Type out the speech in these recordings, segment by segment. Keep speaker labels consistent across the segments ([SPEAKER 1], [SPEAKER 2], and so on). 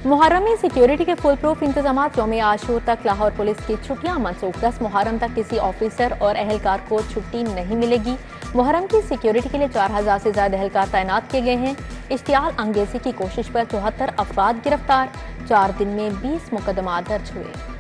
[SPEAKER 1] मुहर्रम में सिक्योरिटी के full proof इंतजाम। यौम आशूर तक लाहौर पुलिस की छुट्टियां मनसूख। 10 मुहर्रम तक किसी ऑफिसर और अहलकार को छुट्टी नहीं मिलेगी। मुहर्रम की सिक्योरिटी के लिए 4000 से ज्यादा अहलकार तैनात किए गए हैं। इश्तियाल अंगेजी की कोशिश पर 74 अफराद गिरफ्तार। 4 दिन में 20 मुकदमा दर्ज हुए।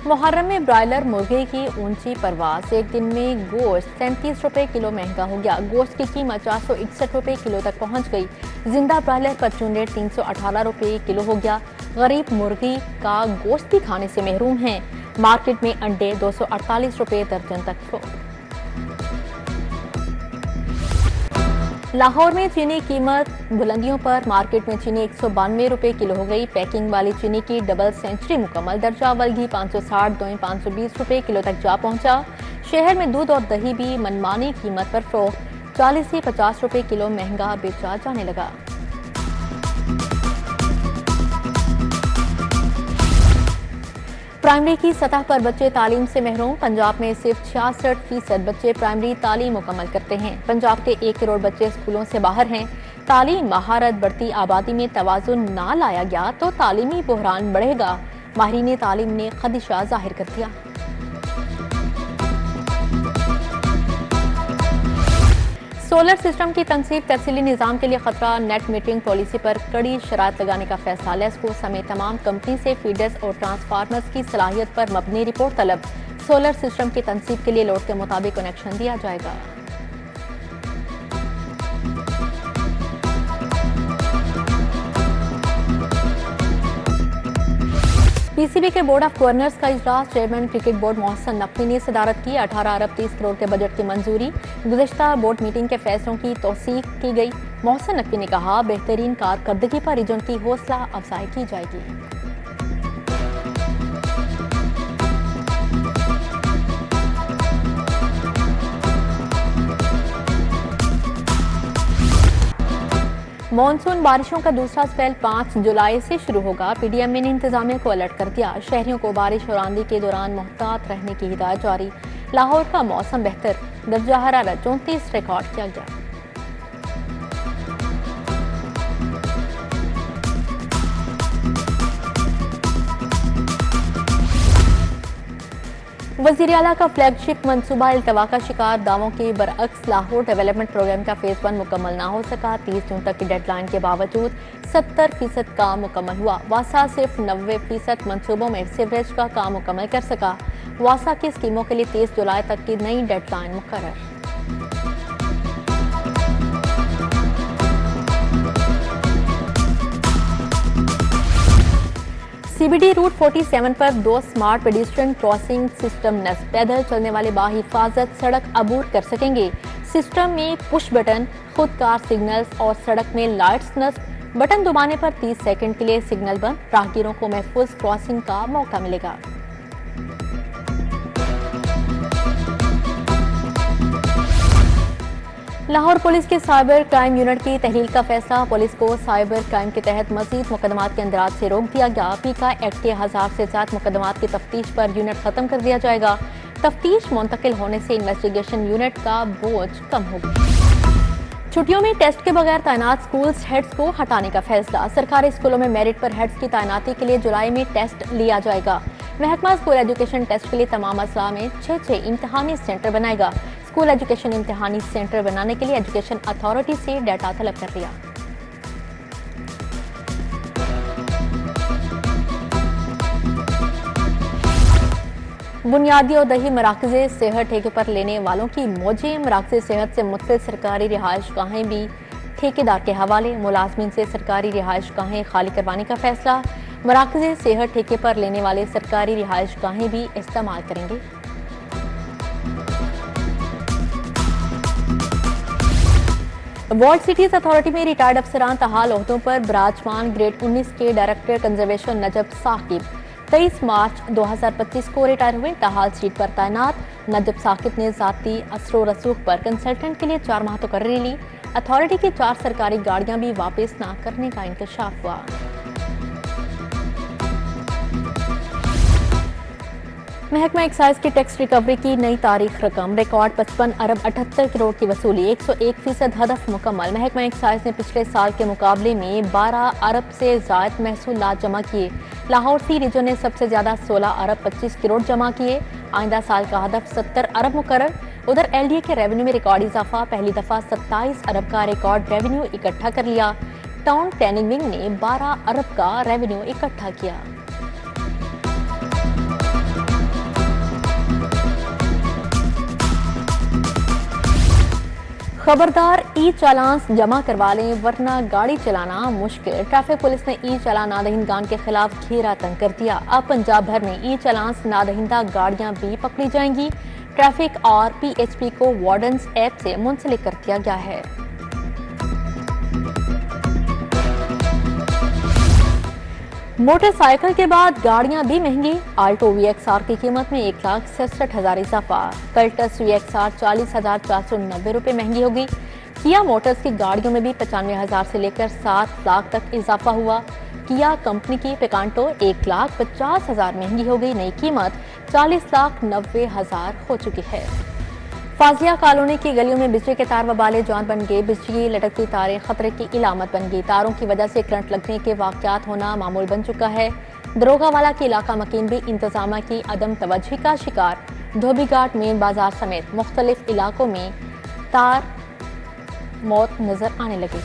[SPEAKER 1] मुहर्रम में ब्रायलर मुर्गे की ऊंची परवास। एक दिन में गोश्त 37 रुपए किलो महंगा हो गया। गोश्त की कीमत 461 रुपए किलो तक पहुंच गई। जिंदा ब्रायलर का चून रेट 318 रुपए किलो हो गया। गरीब मुर्गी का गोश्त भी खाने से महरूम हैं। मार्केट में अंडे 248 रुपए दर्जन तक फरोख्त। लाहौर में चीनी कीमत बुलंदियों पर। मार्केट में चीनी 192 रुपए किलो हो गई। पैकिंग वाली चीनी की डबल सेंचुरी मुकम्मल। दर्जा अव्वल घी 560 दो 520 रुपए किलो तक जा पहुंचा। शहर में दूध और दही भी मनमानी कीमत पर फरोख्त। 40 से 50 रुपए किलो महंगा बेचा जाने लगा। प्राइमरी की सतह पर बच्चे तालीम से महरूम। पंजाब में सिर्फ 66% बच्चे प्राइमरी तालीम मुकम्मल करते हैं। पंजाब के 1 करोड़ बच्चे स्कूलों से बाहर हैं। तालीम महारत बढ़ती आबादी में तवाजुन ना लाया गया तो तालीमी बहरान बढ़ेगा। माहिरीन तालीम ने खदशा जाहिर कर दिया। सोलर सिस्टम की तनसीब तफसीली निज़ाम के लिए खतरा। नेट मीटरिंग पॉलिसी पर कड़ी शरात लगाने का फैसला। लेस्को समेत तमाम कंपनी से फीडर्स और ट्रांसफार्मर्स की सलाहियत पर मबनी रिपोर्ट तलब। सोलर सिस्टम की तनसीब के लिए लोड के मुताबिक कनेक्शन दिया जाएगा। पीसीबी के बोर्ड ऑफ गवर्नर्स का इजलास। Chairman cricket board Mohsin Naqvi ने सदारत की। 18 अरब 30 करोड़ के बजट की मंजूरी। गुज़श्ता बोर्ड मीटिंग के फैसलों की तौसीक की गई। मोहसिन नकवी ने कहा, बेहतरीन कारकर्दगी पर रीजन की हौसला अफजाई की जाएगी। मॉनसून बारिशों का दूसरा स्पेल 5 जुलाई से शुरू होगा। पीडीएम ने इंतजामिया को अलर्ट कर दिया। शहरियों को बारिश और आंधी के दौरान मोहतात रहने की हिदायत जारी। लाहौर का मौसम बेहतर। दर्जा हरारत 34 रिकॉर्ड किया गया। वज़ीर आला का फ्लैगशिप मंसूबा इल्तवा का शिकार। दावों के बरअक्स लाहौर डेवलपमेंट प्रोग्राम का फेज 1 मुकम्मल ना हो सका। 30 जून तक की डेडलाइन के बावजूद 70% काम मुकम्मल हुआ। वासा सिर्फ 90% मंसूबों में सीवरेज का काम मुकम्मल कर सका। वासा की स्कीमों के लिए 30 जुलाई तक की नई डेडलाइन मुकर्रर। सीबीडी रूट 47 पर 2 स्मार्ट पेडिस्ट्रियन क्रॉसिंग सिस्टम नस्ब। पैदल चलने वाले बाहिफाजत सड़क अबूर कर सकेंगे। सिस्टम में पुश बटन, खुदकार सिग्नल्स और सड़क में लाइट्स नस्ब। बटन दबाने पर 30 सेकंड के लिए सिग्नल बंद। राहगीरों को महफूज क्रॉसिंग का मौका मिलेगा। लाहौर पुलिस के साइबर क्राइम यूनिट की तहलील का फैसला। पुलिस को साइबर क्राइम के तहत मजीद मुकदमात के अंदराज से रोक दिया गया। पीका एक्ट के 1000 से ज्यादा मुकदमात की तफ्तीश पर यूनिट खत्म कर दिया जाएगा। तफ्तीश मुंतकिल होने से इन्वेस्टिगेशन यूनिट का बोझ कम होगा। छुट्टियों में टेस्ट के बगैर तैनात स्कूल हेड्स को हटाने का फैसला। सरकारी स्कूलों में मेरिट पर हेड्स की तैनाती के लिए जुलाई में टेस्ट लिया जाएगा। महकमा स्कूल एजुकेशन टेस्ट के लिए तमाम अजला में 6 इम्तहानी सेंटर बनाएगा। स्कूल एजुकेशन इम्तिहानी सेंटर बनाने के लिए एजुकेशन अथॉरिटी से डाटा तलब कर लिया। बुनियादी और दही मराकज़े सेहत ठेके पर लेने वालों की मौजें। मराकज़े सेहत से मुतसिल सरकारी रिहाइश गाहें भी ठेकेदार के हवाले। मुलाजमीन से सरकारी रिहाइश गाहें खाली करवाने का फैसला। मराकज़े सेहत ठेके पर लेने वाले सरकारी रिहाइश गाहें भी इस्तेमाल करेंगे। वार्ड सिटीज अथॉरिटी में रिटायर्ड अफसरान तहाल ओहदों पर विराजमान। ग्रेड 19 के डायरेक्टर कंजर्वेशन नजब साकिब 23 मार्च 2025 को रिटायर हुए। तहाल सीट पर तैनात नजब साकिब ने जाती असरो रसूख पर कंसल्टेंट के लिए 4 माह तकर्री ली। अथॉरिटी की 4 सरकारी गाड़ियां भी वापस न करने का इंकशाफ हुआ। महकमा एक्साइज की टैक्स रिकवरी की नई तारीख रकम रिकॉर्ड 55 अरब 78 करोड़ की वसूली 101% हदफ मुकम्मल। महकमा एक्साइज ने पिछले साल के मुकाबले में 12 अरब से ज़ायद महसूलात जमा किए। लाहौर सी रीजन ने सबसे ज्यादा 16 अरब 25 करोड़ जमा किए। आइंदा साल का हदफ 70 अरब मुकर्रर। उधर LDA के रेवेन्यू में रिकॉर्ड इजाफा, पहली दफा 27 अरब का रिकॉर्ड रेवेन्यू इकट्ठा कर लिया। टाउन प्लानिंग विंग ने 12 अरब का रेवेन्यू इकट्ठा किया। खबरदार, ई चालान जमा करवा लें वरना गाड़ी चलाना मुश्किल। ट्रैफिक पुलिस ने ई चालान नादहिंदगान के खिलाफ घेरा तंग कर दिया। अब पंजाब भर में ई चालान नादहिंदा गाड़ियां भी पकड़ी जाएंगी। ट्रैफिक और PHP को वार्डन्स ऐप से मुंसलिक कर दिया गया है। मोटरसाइकिल के बाद गाड़ियां भी महंगी। आल्टो VXR की कीमत में 1,67,000 इजाफा। कल्टस VXR 40,490 रुपए महंगी होगी। किया मोटर्स की गाड़ियों में भी 95,000 से लेकर 7 लाख तक इजाफा हुआ। किया कंपनी की पिकांटो 1,50,000 महंगी हो गई। नई कीमत 40,90,000 हो चुकी है। फाजिया कॉलोनी की गलियों में बिजली के तार वबाले जान बन गए। बिजली लटकती तारें खतरे की इलामत बन गई। तारों की वजह से करंट लगने के वाकयात होना मामूल बन चुका है। दरोगा वाला की इलाका मकीन भी इंतजामिया की अदम तवज्जो का शिकार। धोबी घाट मेन बाजार समेत मुख्तलिफ इलाकों में तार मौत नजर आने लगी।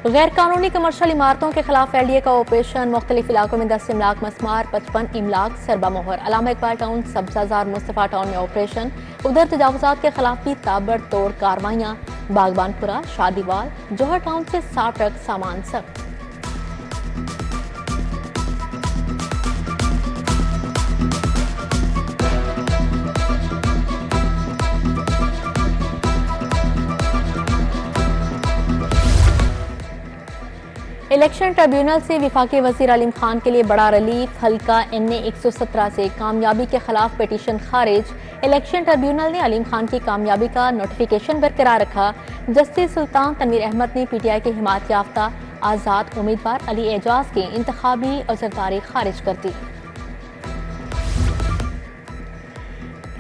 [SPEAKER 1] गैर कानूनी कमर्शियल इमारतों के खिलाफ LDA का ऑपरेशन। मुख्तलिफ इलाकों में 10 इमलाक मस्मार, 55 इमलाक सरबा मोहर। अलामा इकबाल टाउन, सब्जाजार, मुस्तफा टाउन में ऑपरेशन। उधर तजावुजात के खिलाफ भी ताबड़तोड़ कार्रवाइयां। बागबानपुरा, शादीवाल, जौहर टाउन से 60 ट्रक सामान जब्त। इलेक्शन ट्रिब्यूनल से विफाकी वजीर अलीम खान के लिए बड़ा रिलीफ। हल्का NA 117 से कामयाबी के खिलाफ पिटीशन खारिज। इलेक्शन ट्रिब्यूनल ने अलीम खान की कामयाबी का नोटिफिकेशन बरकरार रखा। जस्टिस सुल्तान तनवीर अहमद ने PTI के हिमायत याफ्ता आजाद उम्मीदवार अली एजाज की इंतखाबी अज़रदारी खारिज कर दी।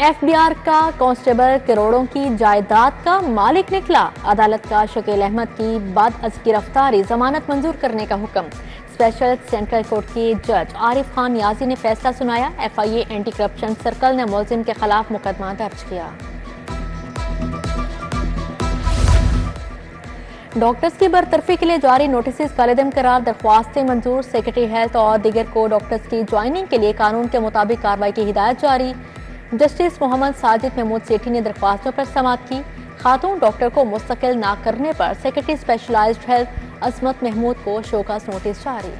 [SPEAKER 1] FBI का कांस्टेबल करोड़ों की जायदाद का मालिक निकला। अदालत का शकील अहमद की बाद अज गिरफ्तारी जमानत मंजूर करने का हुक्म। स्पेशल सेंट्रल कोर्ट के जज आरिफ खान नियाजी ने फैसला सुनाया। FIA एंटी करप्शन सर्कल ने मुलजिम के खिलाफ मुकदमा दर्ज किया। डॉक्टर्स की बरतरफी के लिए जारी नोटिस कालेदम करार। दरख्वास्तें मंजूर। सेक्रेटरी हेल्थ और दीगर को डॉक्टर्स की ज्वाइनिंग के लिए कानून के मुताबिक कार्रवाई की हिदायत जारी। जस्टिस मोहम्मद साजिद महमूद सेठी ने दरख्वास्तों पर समाअत की। खातून डॉक्टर को मुस्तकिल ना करने पर सेक्रेटरी स्पेशलाइज्ड हेल्थ असमत महमूद को शोकस नोटिस जारी।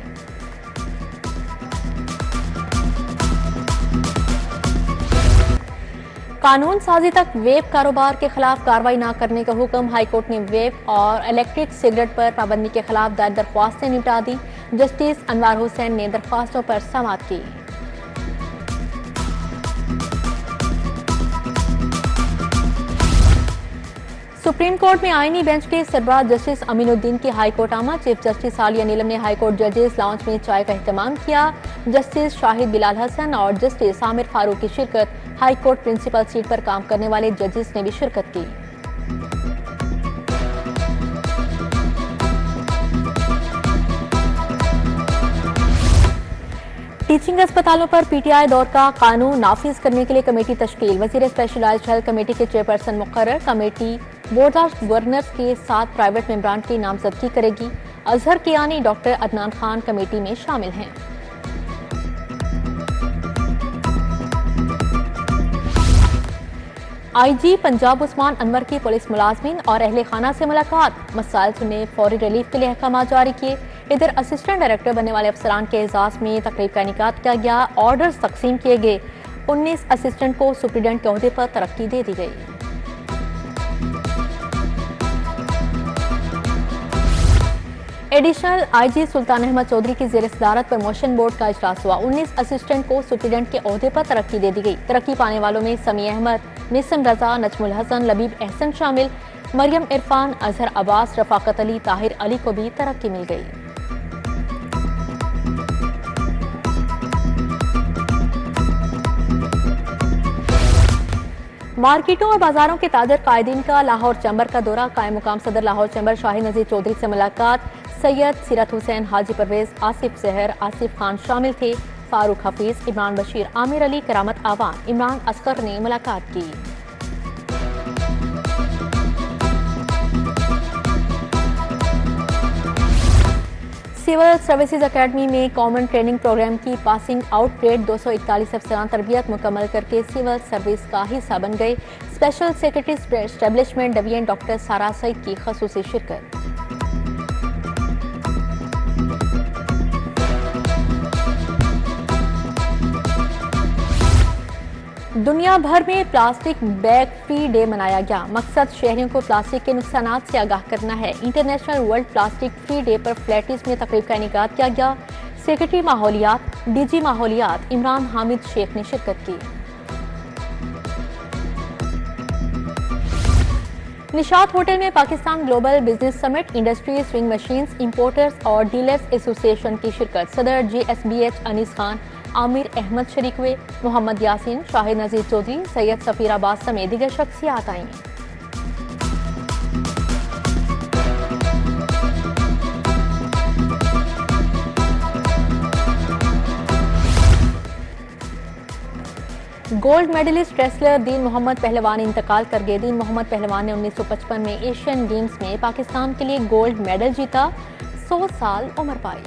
[SPEAKER 1] कानून साजी तक वेब कारोबार के खिलाफ कार्रवाई ना करने का हुक्म। हाईकोर्ट ने वेब और इलेक्ट्रिक सिगरेट पर पाबंदी के खिलाफ दायर दरख्वास्तें निपटा दी। जस्टिस अनवार हुसैन ने दरख्वास्तों पर समाअत की। सुप्रीम कोर्ट में आईनी बेंच के सरबराह जस्टिस अमीनुद्दीन की हाई कोर्ट आमद। चीफ जस्टिस आलिया नीलम ने हाई कोर्ट जजेस लाउंज में चाय का एहतमाम किया। जस्टिस शाहिद बिलाल हसन और जस्टिस आमिर फारूक की शिरकत। हाई कोर्ट प्रिंसिपल सीट पर काम करने वाले जजेस ने भी शिरकत की। टीचिंग अस्पतालों पर PTI दौर का कानून नाफिज करने के लिए कमेटी तश्कील। वजीर स्पेशलाइज्ड हेल्थ कमेटी के चेयरपर्सन मुकर्रर। कमेटी बोर्ड ऑफ गवर्नर्स के 7 प्राइवेट मेंबरान की नामजदगी करेगी। अजहर कियानी, डॉक्टर अदनान खान कमेटी में शामिल हैं। IG पंजाब उस्मान अनवर की पुलिस मुलाजमीन और अहले खाना से मुलाकात। मसाइल सुने, फौरी रिलीफ के लिए अहकाम जारी किए। इधर असिस्टेंट डायरेक्टर बनने वाले अफसरान के एजाज में तकरीब का इनेकाद किया गया। ऑर्डर्स तकसीम किए गए। 19 असिस्टेंट को सुप्रीडेंट के ओहदे पर तरक्की दे दी गई। एडिशनल IG सुल्तान अहमद चौधरी की ज़ेर सदारत प्रमोशन बोर्ड का इजलास हुआ। 19 असिस्टेंट को सुप्रीडेंट के ओहदे पर तरक्की दे दी गई। तरक्की पाने वालों में समी अहमद, निसम रजा, नजमुल हसन, लबीब एहसन शामिल। मरियम इरफान, अजहर अब्बास, रफाकत अली, ताहिर अली को भी तरक्की मिल गई। मार्केटों और बाजारों के ताजर कायदीन का लाहौर चैम्बर का दौरा। कायम मुकाम सदर लाहौर चैम्बर शाही नजीर चौधरी से मुलाकात। सैयद सीरत हुसैन, हाजी परवेज, आसिफ जहर, आसिफ खान शामिल थे। फारूक हफीज, इमरान बशीर, आमिर अली, करामत आवान, इमरान असगर ने मुलाकात की। सिविल सर्विसेज एकेडमी में कॉमन ट्रेनिंग प्रोग्राम की पासिंग आउट परेड। 241 अफसरान तरबियत मुकम्मल करके सिविल सर्विस का हिस्सा बन गए। Special secretary establishment division doctor सारा सईद की खसूसी शिरकत। दुनिया भर में प्लास्टिक बैग फ्री डे मनाया गया। मकसद शहरियों को प्लास्टिक के नुकसानात से आगाह करना है। International world plastic free day पर फ्लैटिस में तकरीब का इनेकाद किया गया। सेक्रेटरी माहौलियात, डीजी माहौलियात इमरान हामिद शेख ने शिरकत की। निशात होटल में Pakistan global business summit, industry, swing machines, importers और डीलर्स एसोसिएशन की शिरकत। सदर GSBH अनीस खान, आमिर अहमद शरीक हुए। मोहम्मद यासीन, शाहिद नजीर चौधरी, सैयद सफीर अब्बास समेत दीगर शख्सियात आईं। गोल्ड मेडलिस्ट रेसलर दीन मोहम्मद पहलवान इंतकाल कर गए। दीन मोहम्मद पहलवान ने 1955 में एशियन गेम्स में पाकिस्तान के लिए गोल्ड मेडल जीता। 100 साल उम्र पाई।